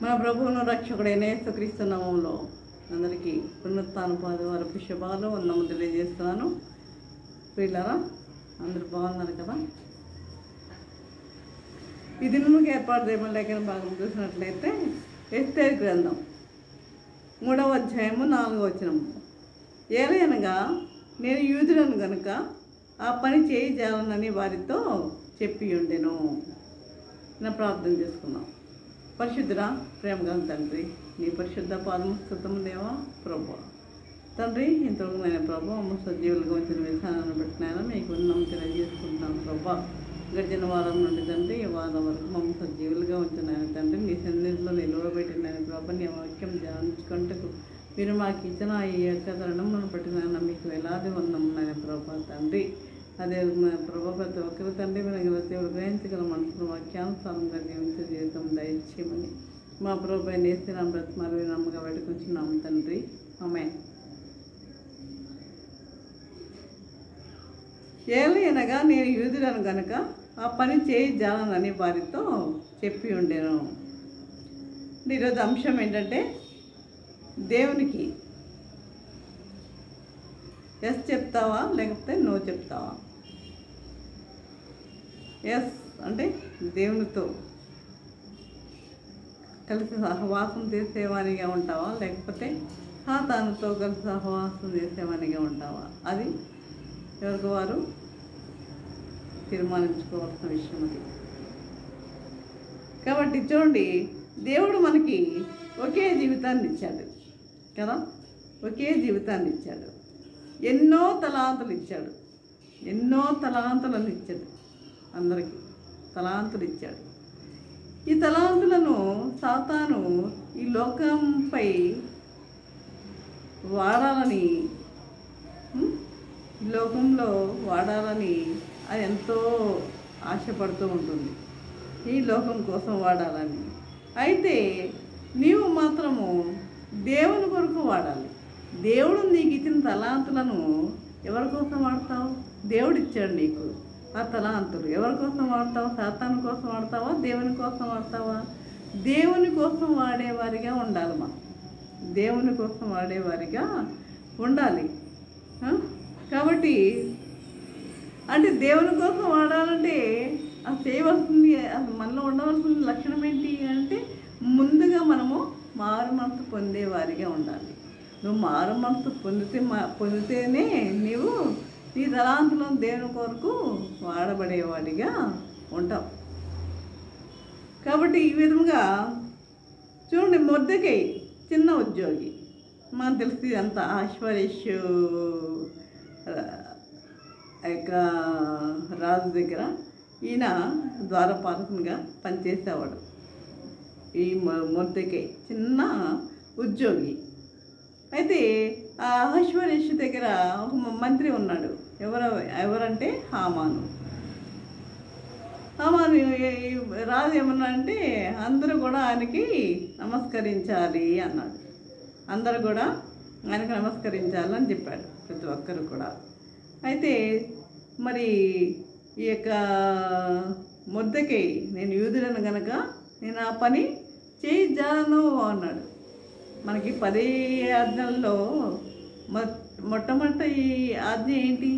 మన ప్రభువును రక్షకుడైన యేసుక్రీస్తు నామములో అందరికీ పునరుత్థాన పాదవార శుభాలు వందనములు తెలియజేస్తున్నాను. ప్రియులారా, అందరూ బాగున్నారు కదా? ఈ దినముకి ఏర్పాటు చేయమని లేఖన భాగం చూసినట్లయితే ఎస్తేరు గ్రంథం 3వ అధ్యాయము 4వ వచనము. ఏలయనగా నేను యూదులను గనుక ఆ పని చేయజాలనని వారితో చెప్పి ఉండెను. నా ప్రార్థన చేసుకున్నాం. పరిశుద్ధురా, ప్రేమగా తండ్రి, నీ పరిశుద్ధ పాదము స్తుతము దేవా ప్రభు. తండ్రి, ఇంతవరకు నేను ప్రభు అమ్మ సజీవులుగా వచ్చిన విధానాన్ని పెట్టినాను మీకు ఉన్నాం తెలియజేసుకుంటున్నాను ప్రభా. గడిచిన వారం నుండి తండ్రి ఈ వారం వరకు మమ్మ సజీవులుగా ఉంచున్నాను తండ్రి. నీ సన్నిధిలో నిలవబెట్టినాను ప్రభా. నీ వాక్యం ధ్యానించుకుంటూ మీరు మాకు ఇచ్చిన ఈ యొక్క తరుణములను పట్టినాను మీకు వేలాది ఉన్నాను ప్రభా తండ్రి. అదే ప్రభా, ప్రతి ఒక్కరి తండ్రి మీరు దేవుడు గ్రహించగల మనసును వాక్యానుసారంగా జీవించే జీవితం దయచేయమని మా ప్రభు నేసిన బ్రతమాలు నమ్మగా పెట్టుకుంటున్నాము తండ్రి. ఆమేన్. ఏలయనగా నేను యూదులను గనుక ఆ పని చేయజాలనని వారితో చెప్పి ఉండేను. ఈరోజు అంశం ఏంటంటే దేవునికి ఎస్ చెప్తావా లేకపోతే నో చెప్తావా? ఎస్ అంటే దేవునితో కలిసి సహవాసం చేసేవానిగా ఉంటావా లేకపోతే సాతానుతో కలిసి సహవాసం చేసేవానిగా ఉంటావా? అది ఎవరికి వారు తీర్మానించుకోవాల్సిన విషయం అది. కాబట్టి చూడండి, దేవుడు మనకి ఒకే జీవితాన్ని ఇచ్చాడు కదా, ఒకే జీవితాన్ని ఇచ్చాడు. ఎన్నో తలాంతులు ఇచ్చాడు, ఎన్నో తలాంతులను ఇచ్చాడు. అందరికీ తలాంతులు ఇచ్చాడు. ఈ తలాంతులను సాతాను ఈ లోకంపై వాడాలని, లోకంలో వాడాలని అది ఎంతో ఆశపడుతూ ఉంటుంది, ఈ లోకం కోసం వాడాలని. అయితే నీవు మాత్రము దేవుని కొరకు వాడాలి. దేవుడు నీకు ఇచ్చిన తలాంతులను ఎవరి కోసం వాడతావు? దేవుడు ఇచ్చాడు నీకు ఆ తలాంతులు. ఎవరి కోసం వాడతావు? సాతాను కోసం వాడతావా? దేవుని కోసం వాడతావా? దేవుని కోసం వాడేవారిగా ఉండాలి. మనం దేవుని కోసం వాడేవారిగా ఉండాలి. కాబట్టి అంటే దేవుని కోసం వాడాలంటే అది చేయవలసింది, అసలు మనలో ఉండవలసిన లక్షణం ఏంటి అంటే ముందుగా మనము మారు మనసు పొందేవారిగా ఉండాలి. నువ్వు మారు మనసు పొందితేనే నీవు నీ తలాంతులను దేవుని కొరకు వాడబడేవాడిగా ఉంటావు. కాబట్టి ఈ విధంగా చూడండి, మొర్దెకై చిన్న ఉద్యోగి, మనకు తెలిసి అంత ఆశ్వరేష్ యొక్క రాజు దగ్గర ఈయన ద్వారపాలకునిగా పనిచేసేవాడు. ఈ మొర్దెకై చిన్న ఉద్యోగి. అయితే ఆ అహశ్వరేషు దగ్గర ఒక మంత్రి ఉన్నాడు. ఎవరంటే హామాను. రాజు ఏమన్నా అంటే అందరూ కూడా ఆయనకి నమస్కరించాలి అన్నాడు. అందరూ కూడా ఆయనకు నమస్కరించాలని చెప్పాడు, ప్రతి ఒక్కరు కూడా. అయితే మరి ఈ యొక్క మొర్దెకై నేను యూదులను గనక నేను ఆ పని చేయజాలను అన్నాడు. మనకి 10 ఆజ్ఞల్లో మొట్టమొదటి ఆజ్ఞ ఏంటి?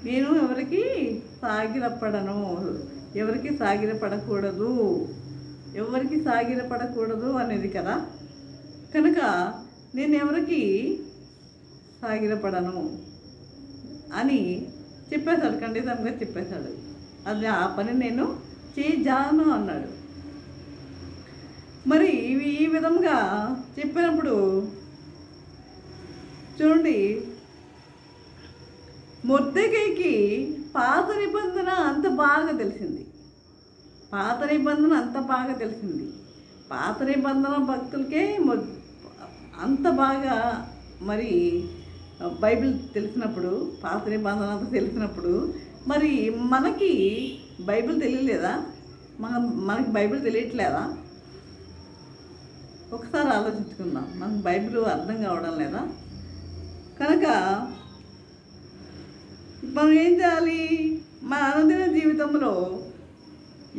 నేను ఎవరికి సాగిలపడను, ఎవరికి సాగిలపడకూడదు, ఎవరికి సాగిలపడకూడదు అనేది కదా. కనుక నేను ఎవరికి సాగిలపడను అని చెప్పేశాడు, ఖండితంగా చెప్పేశాడు. అది ఆ పని నేను చేయజాను అన్నాడు. మరి ఈ విధంగా చెప్పినప్పుడు చూడండి, మొర్దెకైకి పాత నిబంధన అంత బాగా తెలిసింది. పాత నిబంధన అంత బాగా తెలిసింది. పాత నిబంధన భక్తులకే అంత బాగా మరి బైబిల్ తెలిసినప్పుడు, పాత నిబంధన అంతా తెలిసినప్పుడు మరి మనకి బైబిల్ తెలియలేదా? మనకి బైబిల్ తెలియట్లేదా? ఒకసారి ఆలోచించుకుందాం. మనకు బైబిల్ అర్థం కావడం లేదా? కనుక మనం ఏం చేయాలి? మన అనుదిన జీవితంలో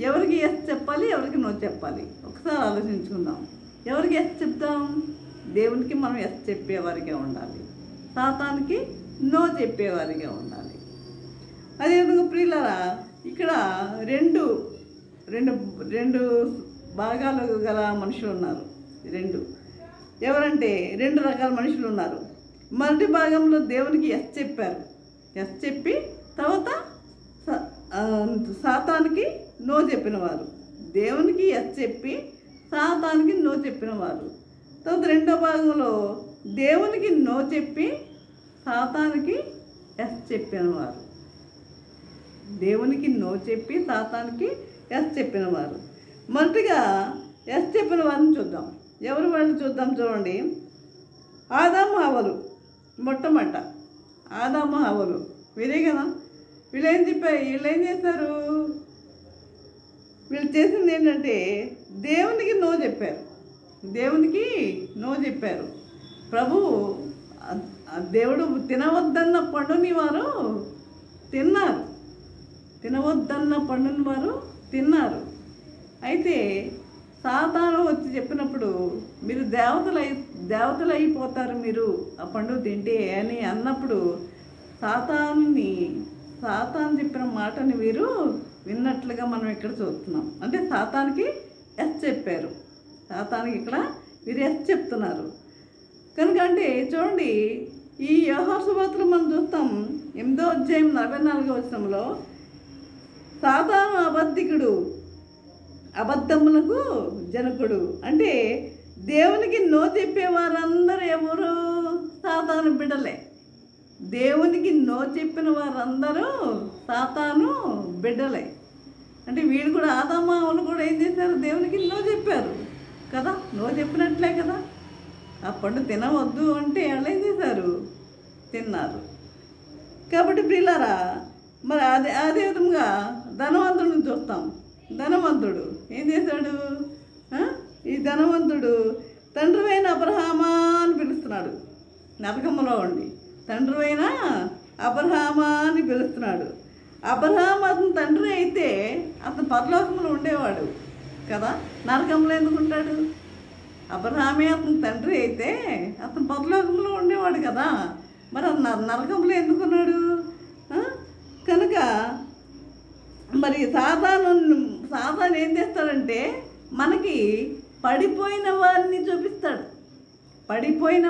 ఎవరికి ఎస్ చెప్పాలి, ఎవరికి నో చెప్పాలి ఒకసారి ఆలోచించుకుందాం. ఎవరికి ఎస్ చెప్తాం? దేవునికి మనం ఎస్ చెప్పేవారిగా ఉండాలి, సాతానికి నో చెప్పేవారిగా ఉండాలి. అదేవిధంగా ప్రియులారా, ఇక్కడ రెండు రెండు రెండు భాగాలు గల మనుషులు ఉన్నారు. ఎవరంటే 2 రకాల మనుషులు ఉన్నారు. మొదటి భాగంలో దేవునికి ఎస్ చెప్పారు, ఎస్ చెప్పి తర్వాత సాతానికి నో చెప్పినవారు. దేవునికి ఎస్ చెప్పి సాతానికి నో చెప్పినవారు. తర్వాత రెండో భాగంలో దేవునికి నో చెప్పి సాతానికి ఎస్ చెప్పినవారు. దేవునికి నో చెప్పి సాతానికి ఎస్ చెప్పినవారు. మొదటిగా ఎస్ చెప్పిన వారిని చూద్దాం. ఎవరు వాళ్ళని చూద్దాం. చూడండి, ఆదాము హవ్వలు. మొట్టమొదట ఆదాము హవ్వలు వీరే కదా. వీళ్ళు ఏం చేశారు? వీళ్ళు చేసింది ఏంటంటే దేవునికి నో చెప్పారు. దేవునికి నో చెప్పారు. ప్రభు దేవుడు తినవద్దన్న పండుని వారు తిన్నారు. తినవద్దన్న పండుని వారు తిన్నారు. అయితే సాతాను వచ్చి చెప్పినప్పుడు మీరు దేవతలు అయిపోతారు మీరు ఆ పండు తింటే అని అన్నప్పుడు సాతాను చెప్పిన మాటని వీరు విన్నట్లుగా మనం ఇక్కడ చూస్తున్నాం. అంటే సాతానికి ఎస్ చెప్పారు. సాతానికి ఇక్కడ వీరు ఎస్ చెప్తున్నారు కనుక. అంటే చూడండి, ఈ యోహాను సువార్తలో మనం చూస్తాం 8వ అధ్యాయం 44వ వచనంలో సాతాను అబద్ధికుడు, అబద్ధములకు జనకుడు. అంటే దేవునికి నో చెప్పేవారందరూ ఎవరు? సాతాను బిడ్డలే. దేవునికి నో చెప్పిన వారందరూ సాతాను బిడ్డలే. అంటే వీళ్ళు కూడా ఆదాము హవ్వలు కూడా ఏం చేశారు? దేవునికి నో చెప్పారు కదా. నో చెప్పినట్లే కదా. ఆ పండు తినవద్దు అంటే వాళ్ళు ఏం చేశారు? తిన్నారు. కాబట్టి ప్రియులారా, మరి అదే విధంగా ధనవంతుడిని చూస్తాం. ధనవంతుడు ఏం చేశాడు? ఈ ధనవంతుడు తండ్రివైన అబ్రహామా అని పిలుస్తున్నాడు. నరకములో ఉండి తండ్రివైన అబ్రహామా అని పిలుస్తున్నాడు. అబ్రహాం అతని తండ్రి అయితే అతను పరలోకంలో ఉండేవాడు కదా. నరకంలో ఎందుకు ఉంటాడు? అబ్రహామే అతని తండ్రి అయితే అతను పరలోకంలో ఉండేవాడు కదా. మరి నరకంలో ఎందుకున్నాడు? కనుక మరి సాతాను ఏం చేస్తాడంటే మనకి పడిపోయిన వారిని చూపిస్తాడు. పడిపోయిన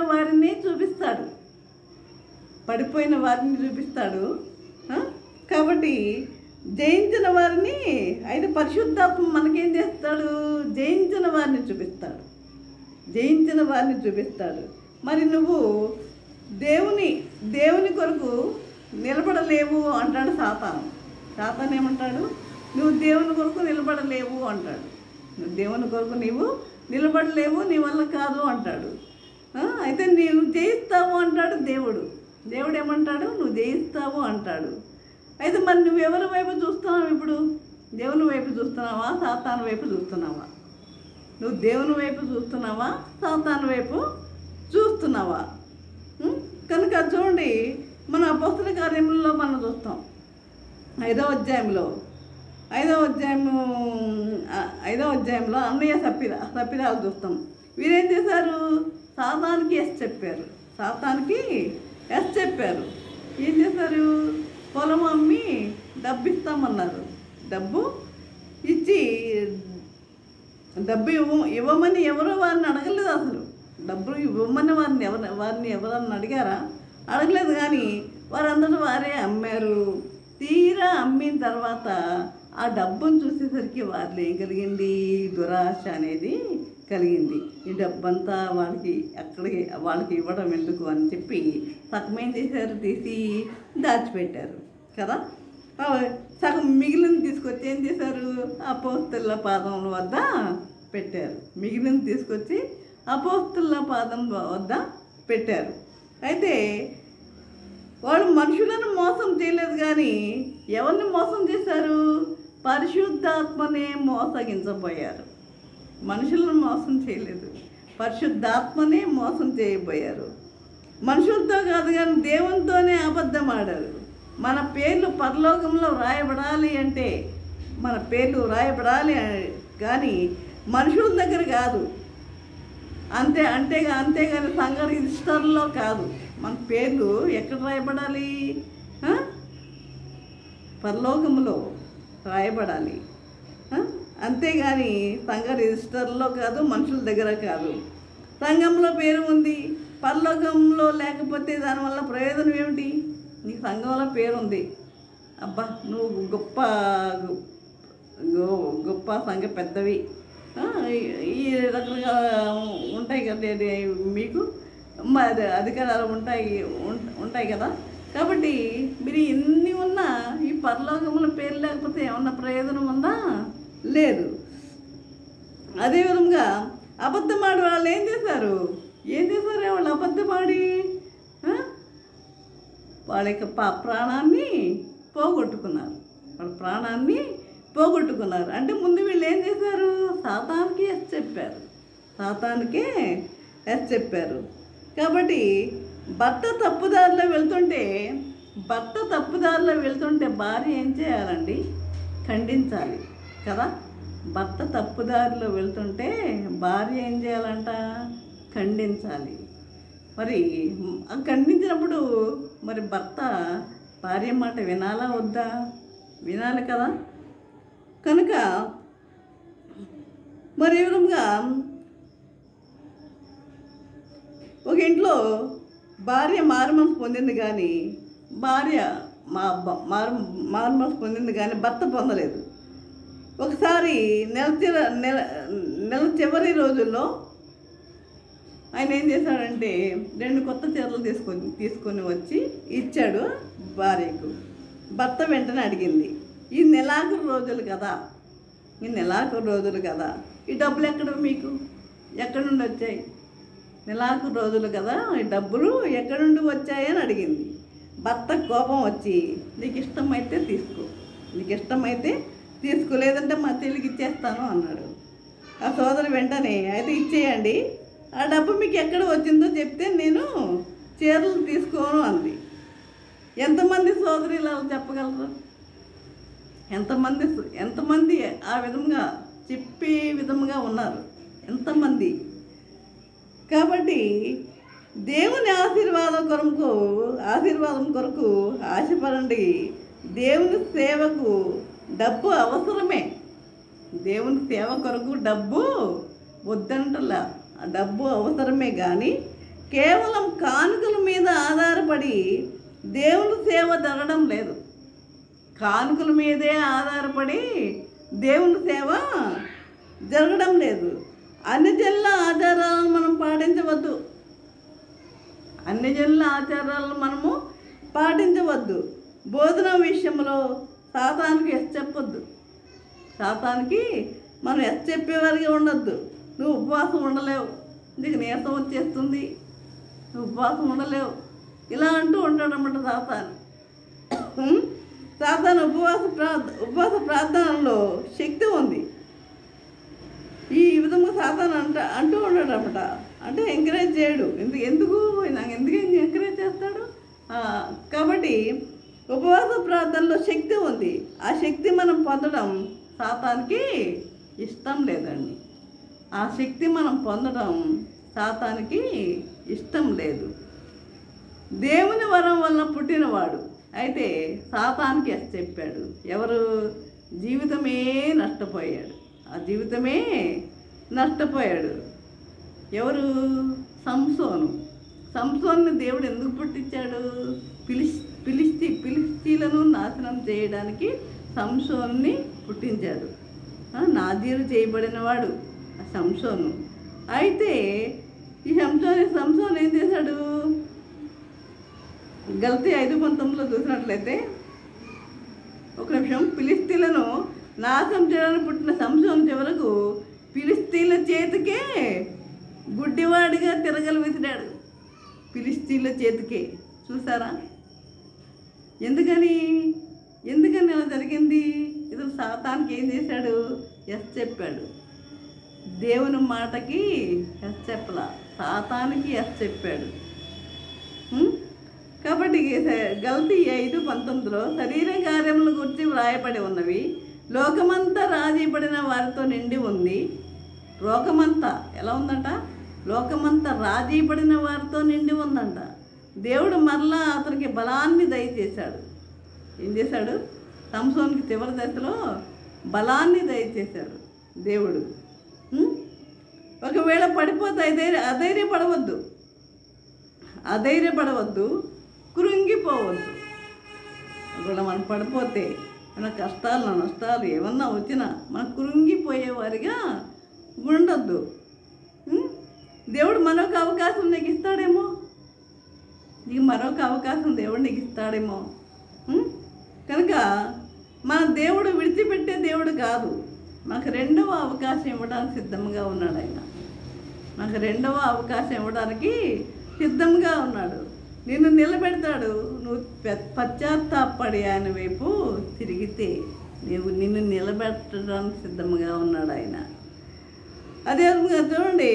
వారిని చూపిస్తాడు. కాబట్టి జయించిన వారిని, అయితే పరిశుద్ధాత్మ మనకేం చేస్తాడు? జయించిన వారిని చూపిస్తాడు. మరి నువ్వు దేవుని కొరకు నిలబడలేవు అంటాడు సాతాను. సాతాను ఏమంటాడు? నువ్వు దేవుని కొరకు నిలబడలేవు అంటాడు. నువ్వు దేవుని కొరకు నీవు నిలబడలేవు, నీ వల్ల కాదు అంటాడు. అయితే నీవు జయిస్తావు అంటాడు దేవుడు. దేవుడు ఏమంటాడు? నువ్వు జయిస్తావు అంటాడు. అయితే మరి నువ్వు ఎవరి వైపు చూస్తున్నావు? ఇప్పుడు దేవుని వైపు చూస్తున్నావా, సాతాను వైపు చూస్తున్నావా? నువ్వు దేవుని వైపు చూస్తున్నావా, సాతాను వైపు చూస్తున్నావా? కనుక చూడండి, మన అపోస్తల కార్యములలో మనం చూస్తాం 5వ అధ్యాయంలో అన్నయ్య సప్పిరాలు చూస్తాం. వీరేం చేశారు? సాతానికి ఎస్ చెప్పారు. ఏం చేశారు? పొలం అమ్మి డబ్బు ఇస్తామన్నారు. డబ్బు ఇవ్వమని ఎవరో వారిని అడగలేదు. అసలు డబ్బులు ఇవ్వమని వారిని ఎవరన్నా అడిగారా? అడగలేదు. కానీ వారందరూ వారే అమ్మారు. తీరా అమ్మిన తర్వాత ఆ డబ్బును చూసేసరికి వారిలో ఏం కలిగింది? దురాశ అనేది కలిగింది. ఈ డబ్బంతా వాళ్ళకి ఇవ్వడం ఎందుకు అని చెప్పి సగం ఏం చేశారు? తీసి దాచిపెట్టారు కదా. సగం మిగిలిన తీసుకొచ్చి ఏం చేశారు? అపోస్తలుల పాదం వద్ద పెట్టారు. మిగిలిన తీసుకొచ్చి అపోస్తలుల పాదం వద్ద పెట్టారు. అయితే వాళ్ళు మనుషులను మోసం చేయలేదు, కానీ ఎవరిని మోసం చేశారు? పరిశుద్ధాత్మనే మోసగించబోయారు. మనుషులను మోసం చేయలేదు, పరిశుద్ధాత్మనే మోసం చేయబోయారు. మనుషులతో కాదు కానీ దేవునితోనే అబద్ధం ఆడారు. మన పేర్లు పరలోకంలో వ్రాయబడాలి అంటే మన పేర్లు వ్రాయబడాలి కానీ మనుషుల దగ్గర కాదు. అంతేగాని సంఘ రిజిస్టర్లో కాదు. మన పేర్లు ఎక్కడ రాయబడాలి? పరలోకములో రాయబడాలి. అంతేగాని సంఘ రిజిస్టర్లో కాదు, మనుషుల దగ్గర కాదు. సంఘంలో పేరు ఉంది, పరలోకంలో లేకపోతే దానివల్ల ప్రయోజనం ఏమిటి? నీ సంఘంలో పేరుంది, అబ్బా నువ్వు గొప్ప సంఘ పెద్దవి, ఈ రకరకాల ఉంటాయి కదా, మీకు అధికారాలు ఉంటాయి కదా. కాబట్టి మీరు ఎన్ని ఉన్నా ఈ పరలోకముల పేరు లేకపోతే ఏమన్నా ప్రయోజనం ఉందా? లేదు. అదేవిధంగా అబద్ధమాడి వాళ్ళు ఏం చేశారు వాళ్ళు అబద్ధమాడి వాళ్ళ యొక్క ప్రాణాన్ని పోగొట్టుకున్నారు. అంటే ముందు వీళ్ళు ఏం చేశారు? సాతానుకే ఎస్ చెప్పారు. కాబట్టి భర్త తప్పుదారిలో వెళ్తుంటే భార్య ఏం చేయాలండి? ఖండించాలి కదా. భర్త తప్పుదారిలో వెళ్తుంటే భార్య ఏం చేయాలంట? ఖండించాలి. మరి ఖండించినప్పుడు మరి భర్త భార్య మాట వినాలా వద్దా? వినాలి కదా. కనుక మరి ఈ విధంగా ఒక ఇంట్లో భార్య మారుమనసు పొందింది కానీ భర్త పొందలేదు. ఒకసారి నెల చివరి రోజుల్లో ఆయన ఏం చేశాడంటే 2 కొత్త చీరలు తీసుకొని వచ్చి ఇచ్చాడు భార్యకు. భర్త వెంటనే అడిగింది, ఈ నెలాఖరు రోజులు కదా, ఈ డబ్బులు ఎక్కడి నుండి వచ్చాయి? నెలాఖరు రోజులు కదా, ఈ డబ్బులు ఎక్కడి నుండి వచ్చాయి అని అడిగింది. భర్త కోపం వచ్చి, నీకు ఇష్టమైతే తీసుకో, లేదంటే మా చెల్లికి ఇచ్చేస్తాను అన్నాడు. ఆ సోదరు వెంటనే, అయితే ఇచ్చేయండి, ఆ డబ్బు మీకు ఎక్కడ వచ్చిందో చెప్తే నేను చీరలు తీసుకోను అంది. ఎంతమంది సోదరులు ఇలా చెప్పగలరు? ఎంతమంది ఆ విధంగా చెప్పే విధంగా ఉన్నారు? ఎంతమంది? కాబట్టి దేవుని ఆశీర్వాదం కొరకు ఆశపడండి. దేవుని సేవకు డబ్బు అవసరమే. దేవుని సేవ కొరకు డబ్బు వద్దంటలా, డబ్బు అవసరమే. కానీ కేవలం కానుకల మీద ఆధారపడి దేవుని సేవ జరగడం లేదు. కానుకల మీదే ఆధారపడి దేవుని సేవ జరగడం లేదు. అన్ని జనుల ఆచారాలను మనం పాటించవద్దు. బోధన విషయంలో సాతానికి మనం చెప్పేవారిగా ఉండొద్దు. నువ్వు ఉపవాసం ఉండలేవు, నీకు నీరసం వచ్చేస్తుంది, నువ్వు ఉపవాసం ఉండలేవు, ఇలా అంటూ ఉంటాడన్నమాట సాతాను. ఉపవాస ప్రార్థనలో శక్తి ఉంది. ఈ విధంగా సాతాను అంటూ ఉంటాడన్నమాట. అంటే ఎంకరేజ్ చేయడు. ఎందుకు ఎంకరేజ్ చేస్తాడు? కాబట్టి ఉపవాస ప్రార్థనలో శక్తి ఉంది. ఆ శక్తి మనం పొందడం సాతానికి ఇష్టం లేదండి. ఆ శక్తి మనం పొందడం సాతానికి ఇష్టం లేదు. దేవుని వరం వల్ల పుట్టినవాడు అయితే సాతానికి చెప్పాడు. ఎవరు? జీవితమే నష్టపోయాడు. ఆ జీవితమే నష్టపోయాడు. ఎవరు? సంసోన్ని దేవుడు ఎందుకు పుట్టించాడు? ఫిలిష్తీలను నాశనం చేయడానికి సంసోన్ని పుట్టించాడు. నాజీరు చేయబడినవాడు ఆ సంసోను. అయితే ఈ సంసోన్ ఏం చేశాడు? గల్తీ 5:19 చూసినట్లయితే, ఒక నిమిషం, ఫిలిష్తీలను నాశనం చేయడానికి పుట్టిన సంసోను చివరకు ఫిలిష్తీన్ల చేతికే గుడ్డివాడిగా తిరగలు విసిరాడు. ఫిలిష్తీన్ల చేతికే. చూసారా? ఎందుకని అలా జరిగింది? ఇతను సాతానికి ఏం చేశాడు? చెప్పాడు. దేవుని మాటకి చెప్పలా, సాతానికి చెప్పాడు. కాబట్టి గల్తీ 5:19 శరీర కార్యముల గురించి వ్రాయబడి ఉన్నవి. లోకమంతా రాజీపడిన వారితో నిండి ఉంది. లోకమంతా ఎలా ఉందంట? లోకమంతా రాజీ పడిన వారితో నిండి ఉందంట. దేవుడు మరలా అతనికి బలాన్ని దయచేశాడు. ఏం చేశాడు? సంసోన్కి చివరి దశలో బలాన్ని దయచేశాడు దేవుడు. ఒకవేళ పడిపోతే అధైర్యపడవద్దు, కృంగిపోవద్దు. ఒకవేళ మనం పడిపోతే మన కష్టాలు నష్టాలు ఏమన్నా వచ్చినా మనం కృంగిపోయేవారిగా ఉండొద్దు. దేవుడు మరొక అవకాశం నీకు ఇస్తాడేమో, దేవుడు నీకు ఇస్తాడేమో. కనుక మన దేవుడు విడిచిపెట్టే దేవుడు కాదు. మనకు రెండవ అవకాశం ఇవ్వడానికి సిద్ధంగా ఉన్నాడు ఆయన. మనకు రెండవ అవకాశం ఇవ్వడానికి సిద్ధంగా ఉన్నాడు. నిన్ను నిలబెడతాడు. నువ్వు పశ్చాత్తాపడి ఆయన వైపు తిరిగితే నిన్ను నిలబెట్టడానికి సిద్ధంగా ఉన్నాడు ఆయన. అదే చూడండి,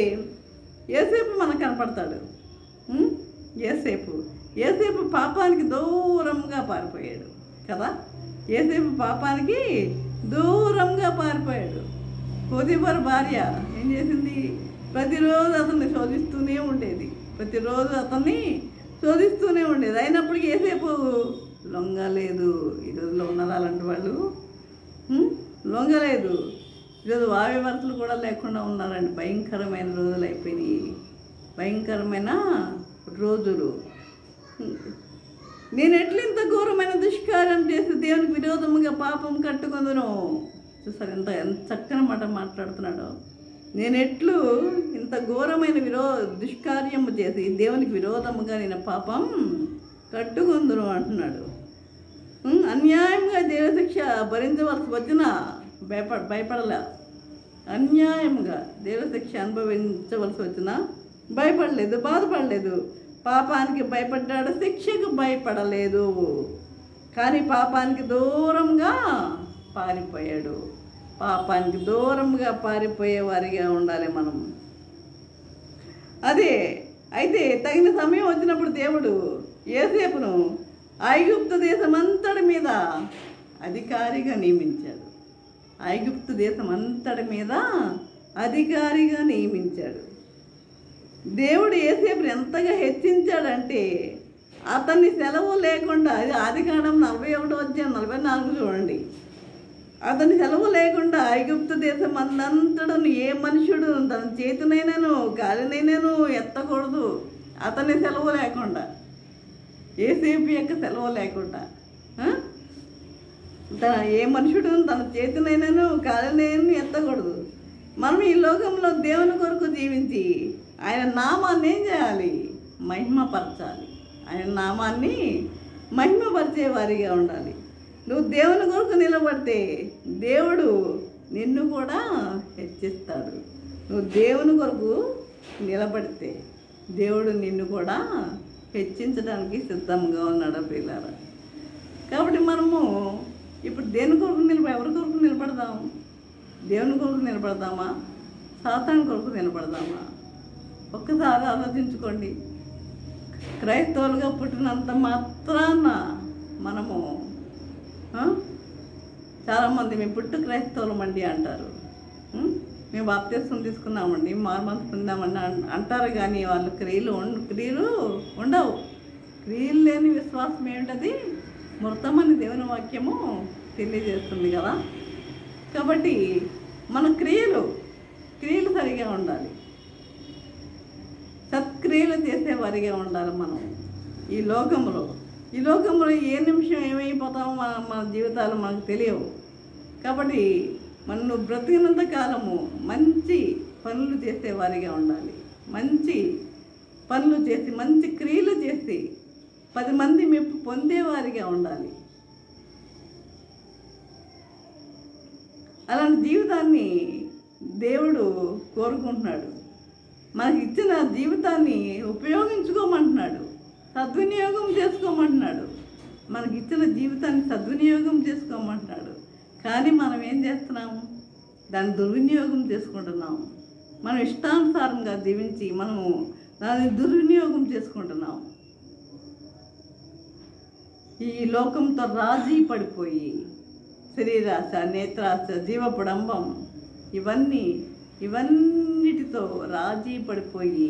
యోసేపు మనకు కనపడతాడు. యోసేపు పాపానికి దూరంగా పారిపోయాడు కదా. యోసేపు పాపానికి దూరంగా పారిపోయాడు. పోతీఫరు భార్య ఏం చేసింది? ప్రతిరోజు అతన్ని శోధిస్తూనే ఉండేది. అయినప్పటికీ యోసేపు లొంగలేదు. ఈరోజులో ఉన్నారు అలాంటి వాళ్ళు, లొంగలేదు. ఈరోజు వావి వరసలు కూడా లేకుండా ఉన్నారండి. భయంకరమైన రోజులు అయిపోయినాయి, భయంకరమైన రోజులు. నేను ఎట్లు ఇంత ఘోరమైన దుష్కార్యం చేసి దేవునికి విరోధముగా పాపం కట్టుకుందును. చూసారు ఎంత చక్కని మాట మాట్లాడుతున్నాడో. నేను ఎట్లు ఇంత ఘోరమైన దుష్కార్యం చేసి దేవునికి విరోధముగా నేను పాపం కట్టుకుందును అంటున్నాడు. అన్యాయంగా దేవశిక్ష భరించవలసి వచ్చినా భయపడలే. అన్యాయంగా దేవశిక్ష అనుభవించవలసి వచ్చినా భయపడలేదు, బాధపడలేదు. పాపానికి భయపడ్డాడు, శిక్షకు భయపడలేదు. కానీ పాపానికి దూరంగా పారిపోయాడు. పాపానికి దూరంగా పారిపోయే వారిగా ఉండాలి మనం. అయితే తగిన సమయం వచ్చినప్పుడు దేవుడు యోసేపును ఐగుప్తు దేశమంతటి మీద అధికారిగా నియమించాడు. ఐగుప్తు దేశమంతటి మీద అధికారిగా నియమించాడు. దేవుడు యోసేపుని ఎంతగా హెచ్చించాడంటే అతన్ని సెలవు లేకుండా, అది ఆదికాండం 41:44 చూడండి. అతని సెలవు లేకుండా ఐగుప్తు దేశం అందంతటను ఏ మనుషుడు తన చేతినైనాను కాలినైనాను ఎత్తకూడదు. అతని సెలవు లేకుండా, యోసేపు యొక్క సెలవు లేకుండా ఏ మనుషుడు తన చేతినైనాను కాలినైనాను ఎత్తకూడదు. మనం ఈ లోకంలో దేవుని కొరకు జీవించి ఆయన నామాన్ని ఏం చేయాలి? మహిమపరచాలి. ఆయన నామాన్ని మహిమపరిచే వారిగా ఉండాలి. నువ్వు దేవుని కొరకు నిలబడితే దేవుడు నిన్ను కూడా హెచ్చిస్తాడు. నువ్వు దేవుని కొరకు నిలబడితే దేవుడు నిన్ను కూడా హెచ్చించడానికి సిద్ధంగా ఉన్నాడు పిల్లరా. కాబట్టి మనము ఇప్పుడు దేని కొరకు ఎవరి కొరకు నిలబడదాం? దేవుని కొరకు నిలబడదామా? సాతాను కొరకు నిలబడదామా? ఒక్కసారి ఆలోచించుకోండి. క్రైస్తవులుగా పుట్టినంత మాత్రాన మనము చాలామంది మేము పుట్టు క్రైస్తవులమండి అంటారు. మేము బాప్తిస్మం తీసుకున్నామండి, మారుమనసు పొందామని అంటారు. కానీ వాళ్ళు క్రియలు ఉండవు. క్రియలు లేని విశ్వాసం ఏమిటది? మృతమని దేవుని వాక్యము తెలియజేస్తుంది కదా. కాబట్టి మన క్రియలు సరిగా ఉండాలి, సత్క్రియలు చేసేవారిగా ఉండాలి. మనం ఈ లోకంలో ఏ నిమిషం ఏమైపోతామో మన జీవితాలు మనకు తెలియవు. కాబట్టి నువ్వు బ్రతికినంత కాలము మంచి పనులు చేసేవారిగా ఉండాలి. మంచి పనులు చేసి, మంచి క్రియలు చేసి 10 మంది మెప్పు పొందేవారిగా ఉండాలి. అలాంటి జీవితాన్ని దేవుడు కోరుకుంటున్నాడు. మనకి ఇచ్చిన జీవితాన్ని ఉపయోగించుకోమంటున్నాడు, సద్వినియోగం చేసుకోమంటున్నాడు. మనకి ఇచ్చిన జీవితాన్ని సద్వినియోగం చేసుకోమంటున్నాడు. కానీ మనం ఏం చేస్తున్నాము? దాన్ని దుర్వినియోగం చేసుకుంటున్నాము. మనం ఇష్టానుసారంగా జీవించి మనము దాన్ని దుర్వినియోగం చేసుకుంటున్నాము. ఈ లోకంతో రాజీ పడిపోయి శరీరాశ, నేత్రాశ, జీవపుడంబం ఇవన్నీ ఇవన్నిటితో రాజీ పడిపోయి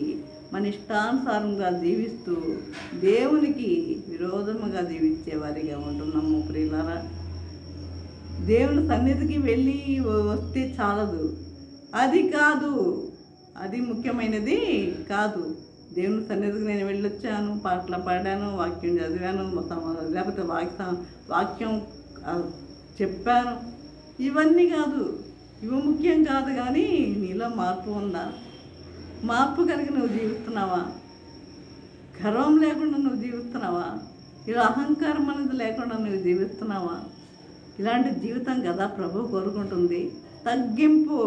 మన ఇష్టానుసారంగా జీవిస్తూ దేవునికి విరోధముగా జీవించేవారిగా ఉంటున్నాము ప్రియులారా. దేవుని సన్నిధికి వెళ్ళి వస్తే చాలదు, అది కాదు, అది ముఖ్యమైనది కాదు. దేవుని సన్నిధికి నేను వెళ్ళొచ్చాను, పాటలు పాడాను, వాక్యం చదివాను, లేకపోతే వాక్యం చెప్పాను, ఇవన్నీ కాదు, ఇవి ముఖ్యం కాదు. కానీ నీలో మార్పు ఉందా? మార్పు కలిగి నువ్వు జీవిస్తున్నావా? గర్వం లేకుండా నువ్వు జీవిస్తున్నావా? ఇలా అహంకారం అనేది లేకుండా నువ్వు జీవిస్తున్నావా? ఇలాంటి జీవితం కదా ప్రభు కోరుకుంటుంది. తగ్గింపు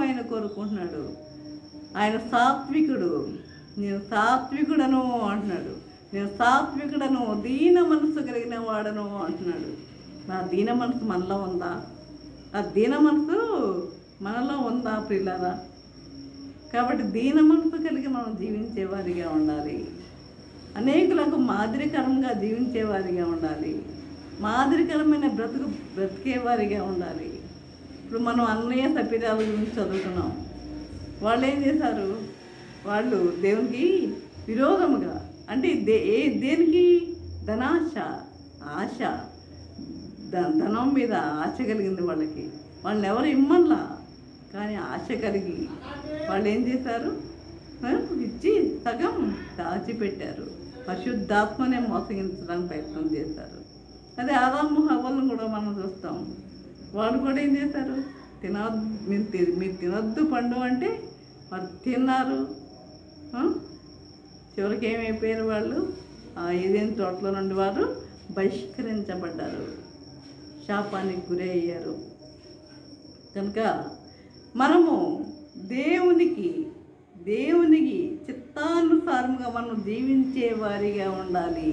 ఆయన కోరుకుంటున్నాడు. ఆయన సాత్వికుడు. నేను సాత్వికుడను అంటున్నాడు. నేను సాత్వికుడను, దీన మనసు కలిగిన వాడను అంటున్నాడు. నా దీన మనసు మనలో ఉందా? ఆ దీన మనసు మనలో ఉందా ప్రియులారా? కాబట్టి దీన మనసు కలిగి మనం జీవించేవారిగా ఉండాలి. అనేకులకు మాదిరికరంగా జీవించేవారిగా ఉండాలి. మాదిరికరమైన బ్రతికేవారిగా ఉండాలి. ఇప్పుడు మనం అన్నయ్య సపీరాల గురించి చదువుతున్నాం. వాళ్ళు ఏం చేశారు? వాళ్ళు దేవునికి విరోధముగా, అంటే దేనికి? ధనాశ, ఆశ, ధనం మీద ఆశ కలిగింది వాళ్ళకి. వాళ్ళని ఎవరు ఇమ్మన్లా, కానీ ఆశ కలిగి వాళ్ళు ఏం చేశారు? ఇచ్చి సగం దాచిపెట్టారు. పరిశుద్ధాత్మనే మోసగించడానికి ప్రయత్నం చేశారు. అదే ఆదాము హవ్వలను కూడా మనం చూస్తాం. వాళ్ళు కూడా ఏం చేశారు? మీరు తినొద్దు పండు అంటే వారు తిన్నారు. చివరికి ఏమైపోయారు? వాళ్ళు ఏదైనా తోటలో నుండి వారు బహిష్కరించబడ్డారు, శాపానికి గురి అయ్యారు. కనుక మనము దేవునికి చిత్తానుసారముగా మనం జీవించేవారిగా ఉండాలి.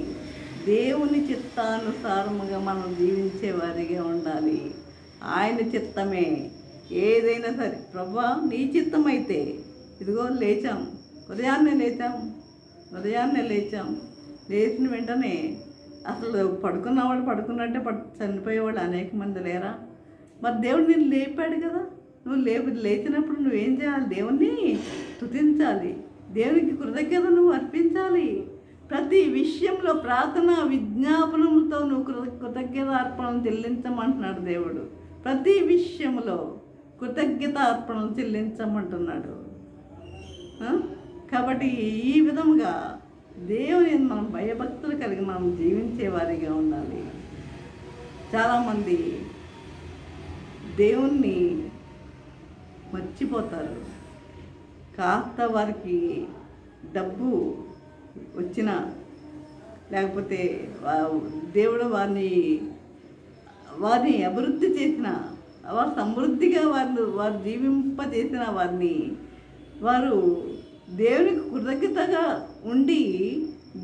దేవుని చిత్తానుసారముగా మనం జీవించేవారిగా ఉండాలి. ఆయన చిత్తమే ఏదైనా సరే. ప్రభువా నీ చిత్తమైతే, ఇదిగో లేచాం, ఉదయాన్నే లేచాం. లేచిన వెంటనే అసలు పడుకున్నవాడు పడుకున్నట్టే చనిపోయేవాళ్ళు అనేక మంది లేరా? మరి దేవుడు నేను లేపాడు కదా. నువ్వు లేచినప్పుడు నువ్వేం చేయాలి? దేవుణ్ణి స్తుతించాలి, దేవునికి కృతజ్ఞత నువ్వు అర్పించాలి. ప్రతి విషయంలో ప్రార్థన విజ్ఞాపనములతో నువ్వు కృతజ్ఞత అర్పణలు చెల్లించమంటున్నాడు దేవుడు. ప్రతి విషయంలో కృతజ్ఞత అర్పణలు చెల్లించమంటున్నాడు. కాబట్టి ఈ విధముగా దేవుని మనం భయభక్తులు కలిగి మనం జీవించేవారిగా ఉండాలి. చాలామంది దేవుణ్ణి మర్చిపోతారు. కాస్త వారికి డబ్బు వచ్చినా, లేకపోతే దేవుడు వారిని అభివృద్ధి చేసిన, వారు సమృద్ధిగా వారు జీవింపజేసిన వారు దేవునికి కృతజ్ఞతగా ఉండి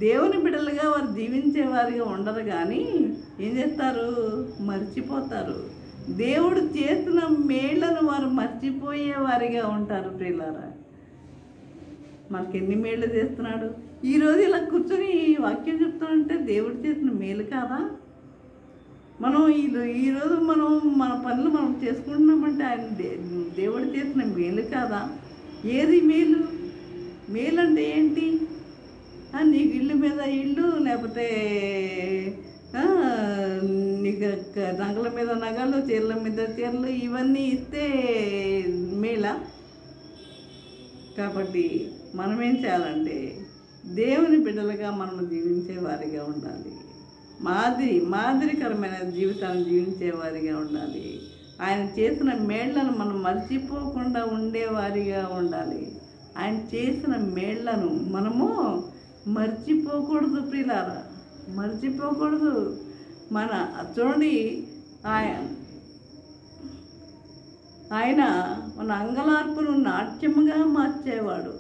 దేవుని బిడ్డలుగా వారు జీవించేవారిగా ఉండరు. కానీ ఏం చేస్తారు? మర్చిపోతారు. దేవుడు చేసిన మేళ్లను వారు మర్చిపోయేవారిగా ఉంటారు. ప్రియులారా, మనకి ఎన్ని మేళ్ళు చేస్తున్నాడు? ఈరోజు ఇలా కూర్చొని వాక్యం చెప్తానంటే దేవుడు చేసిన మేలు కాదా? మనం ఈరోజు మన పనులు మనం చేసుకుంటున్నామంటే ఆయన దేవుడు చేసిన మేలు కాదా? ఏది మేలు? మేలు అంటే ఏంటి? నీకు ఇల్లు మీద ఇల్లు, లేకపోతే నీకు నగల మీద నగలు, చీరల మీద చీరలు, ఇవన్నీ ఇస్తే మేలా? కాబట్టి మనమేం చేయాలంటే దేవుని బిడ్డలుగా మనం జీవించేవారిగా ఉండాలి. మాదిరికరమైన జీవితాన్ని జీవించేవారిగా ఉండాలి. ఆయన చేసిన మేళ్లను మనం మర్చిపోకుండా ఉండేవారిగా ఉండాలి. ఆయన చేసిన మేళ్లను మనము మర్చిపోకూడదు ప్రియులారా, మర్చిపోకూడదు. చూడండి, ఆయన మన అంగలార్పును నాట్యముగా మార్చేవాడు.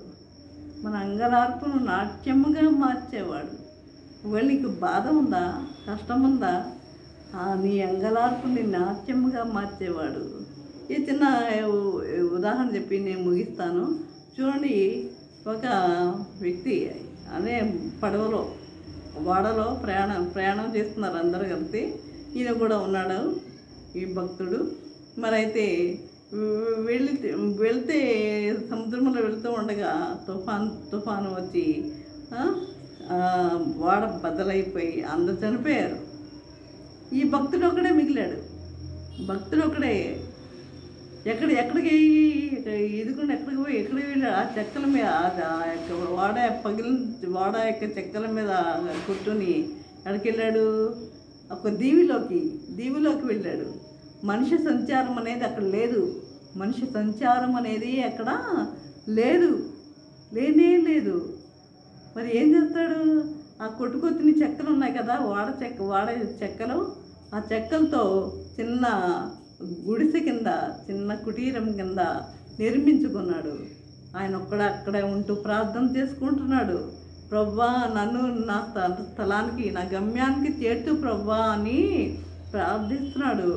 ఒకవేళ నీకు బాధ ఉందా, కష్టం ఉందా, నీ అంగలార్పుని నాట్యముగా మార్చేవాడు. ఈ చిన్న ఉదాహరణ చెప్పి నేను ముగిస్తాను. చూడండి, ఒక వ్యక్తి అదే ఓడలో ప్రయాణం చేస్తున్నారు అందరూ కలిసి. ఈయన కూడా ఉన్నాడు, ఈ భక్తుడు. మరి అయితే వెళ్ళి వెళ్తే సముద్రంలో వెళ్తూ ఉండగా తుఫాను వచ్చి ఓడ బద్దలైపోయి అందరు చనిపోయారు. ఈ భక్తుడు ఒకడే మిగిలాడు. భక్తుడు ఒకడే ఎక్కడికి ఎదుగుండి ఎక్కడికి వెళ్ళాడు. ఆ చెక్కల మీద ఓడ ఓడ యొక్క చెక్కల మీద కూర్చొని ఎక్కడికి వెళ్ళాడు? ఒక దీవిలోకి వెళ్ళాడు. మనిషి సంచారం అనేది అక్కడ లేదు. మనిషి సంచారం అనేది అక్కడ లేనే లేదు. మరి ఏం చేస్తాడు? ఆ కొట్టుకొత్తిన చెక్కలు ఉన్నాయి కదా, వాడ చెక్కలు, ఆ చెక్కలతో చిన్న గుడిసె కింద, చిన్న కుటీరం కింద నిర్మించుకున్నాడు. ఆయన అక్కడే ఉంటూ ప్రార్థన చేసుకుంటున్నాడు. ప్రవ్వా, నన్ను నా స్థలానికి, నా గమ్యానికి చేర్చు ప్రవ్వా అని ప్రార్థిస్తున్నాడు.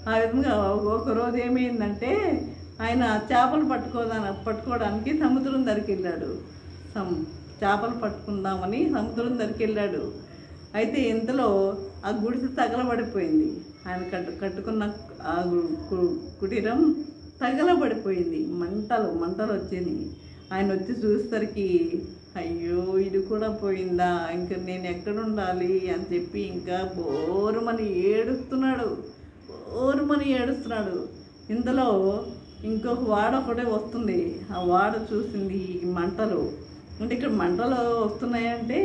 ఆ విధంగా ఒకరోజు ఏమైందంటే ఆయన చేపలు పట్టుకోవడానికి సముద్రం దగ్గరికి వెళ్ళాడు. చేపలు పట్టుకుందామని సముద్రం దగ్గరికి వెళ్ళాడు. అయితే ఇంతలో ఆ గుడిసె తగలబడిపోయింది. ఆయన కట్టుకున్న ఆ కుటీరం తగలబడిపోయింది. మంటలు వచ్చింది. ఆయన వచ్చి చూసేసరికి అయ్యో ఇది కూడా పోయిందా, ఇంకా నేను ఎక్కడుండాలి అని చెప్పి ఇంకా బోరుమని ఏడుస్తున్నాడు. ఇందులో ఇంకొక వాడ ఒకటే వస్తుంది. ఆ వాడ చూసింది ఈ మంటలు. అంటే ఇక్కడ మంటలు వస్తున్నాయంటే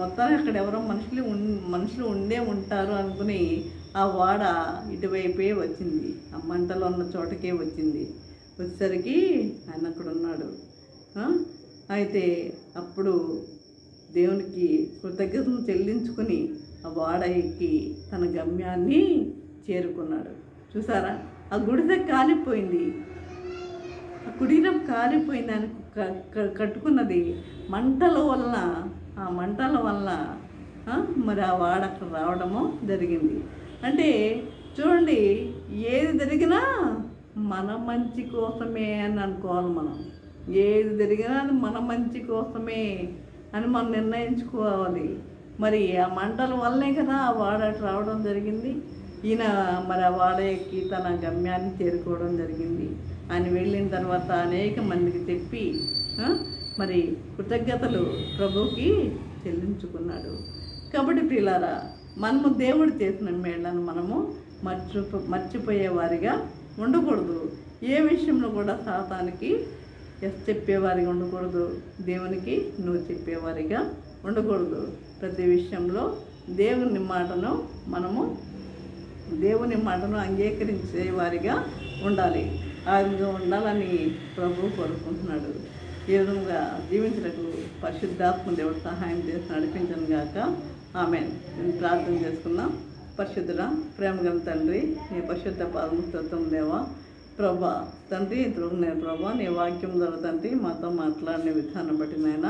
మొత్తానికి అక్కడ ఎవరో మనుషులు ఉండే ఉంటారు అనుకుని ఆ వాడ ఇటువైపే వచ్చింది. ఆ మంటలు ఉన్న చోటకే వచ్చింది. వచ్చేసరికి ఆయన అక్కడ ఉన్నాడు. అయితే అప్పుడు దేవునికి కృతజ్ఞతలు చెల్లించుకుని ఆ వాడ ఎక్కి తన గమ్యాన్ని చేరుకున్నాడు. చూసారా? ఆ గుడిసె కాలిపోయింది, ఆ కుటీరం కాలిపోయింది. ఆయన కట్టుకున్నది మంటల వలన, ఆ మంటల వలన మరి ఆ వాడ అక్కడ రావడము జరిగింది. అంటే చూడండి, ఏది జరిగినా మన మంచి కోసమే అని అనుకోవాలి. మనం ఏది జరిగినా అది మన మంచి కోసమే అని మనం నిర్ణయించుకోవాలి. మరి ఆ మంటల వల్లనే కదా ఆ వాడ రావడం జరిగింది. ఈయన మరి ఆ వాడ ఎక్కి తన గమ్యాన్ని చేరుకోవడం జరిగింది. ఆయన వెళ్ళిన తర్వాత అనేక మందికి చెప్పి మరి కృతజ్ఞతలు ప్రభువుకి చెల్లించుకున్నాడు. కాబట్టి ప్రియులారా, మనము దేవుడు చేసిన మేళ్లను మనము మర్చిపోయేవారిగా ఉండకూడదు. ఏ విషయంలో కూడా సాతానికి ఎస్ చెప్పేవారిగా ఉండకూడదు, దేవునికి నువ్వు చెప్పేవారిగా ఉండకూడదు. ప్రతి విషయంలో దేవుని మాటను అంగీకరించే వారిగా ఉండాలి. ఆ విధంగా ఉండాలని ప్రభువు కోరుకుంటున్నాడు. ఈ విధంగా జీవించడానికి పరిశుద్ధాత్మ దేవుడు సహాయం చేసి నడిపించను గాక. ఆమేన్. నేను ప్రార్థన చేసుకున్నాం. పరిశుద్ధుడా, ప్రేమగల తండ్రి, నీ పరిశుద్ధ పాదముస్తోత్రం దేవా. ప్రభా తండ్రి, ఇంతవరకు నేను ప్రభా నీ వాక్యం ద్వారా తండ్రి మాతో మాట్లాడిన విధానం బట్టి నాయన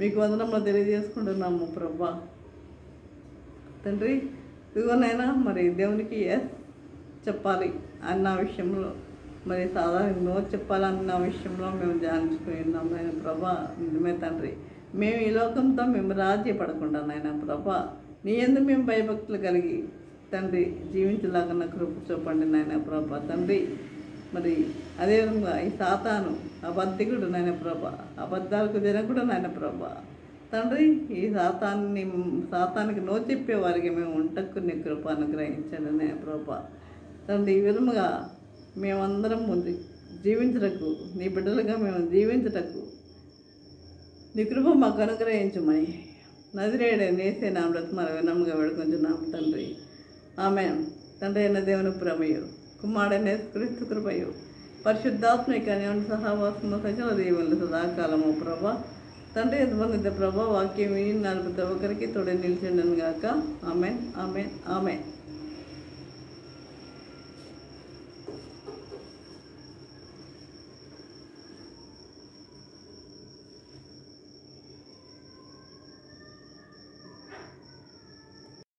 మీకు వందనంలో తెలియజేసుకుంటున్నాము ప్రభా. తండ్రి ఇదిగోనైనా మరి దేవునికి ఎస్ చెప్పాలి అన్న విషయంలో, మరి సాధారణ నో చెప్పాలన్న విషయంలో మేము ధ్యానించుకుని ఉన్నాం నాయన ప్రభా. నిజమే తండ్రి, మేము ఈ లోకంతో మేము రాజ్యపడకుండా నాయన ప్రభా నీ యందు మేము భయభక్తులు కలిగి తండ్రి జీవించలాగా కృప చూపండి నాయన ప్రభా. తండ్రి మరి అదేవిధంగా ఈ సాతాను అబద్ధికుడు నాయన ప్రభా, అబద్ధాలకు జనకుడు నాయన ప్రభా. తండ్రి ఈ సాతానికి నో చెప్పేవారికి మేము ఉంటకు నీ కృప అనుగ్రహించండి నాయన ప్రభా. తండ్రి ఈ విధముగా మేమందరం ముందు జీవించటకు, నీ బిడ్డలుగా మేము జీవించటకు నీ కృప మాకు అనుగ్రహించమని నజరేయుడే నేసే నా బ్రతమాల వినమ్గా వేడుకొంచున్నాము తండ్రి. ఆమేన్. తండ్రి అయిన దేవుని ప్రేమయు, కుమారుడైన యేసుక్రీస్తు కృపయు, పరిశుద్ధాత్మిక సహవాసము సకల దేవుని సదాకాలము ప్రభా. తండ్రి ఎంతమంది ప్రభా వాక్యం విని నలుగురు ఒకరికి తోడే నిలిచిండను గాక. ఆమేన్, ఆమేన్, ఆమేన్.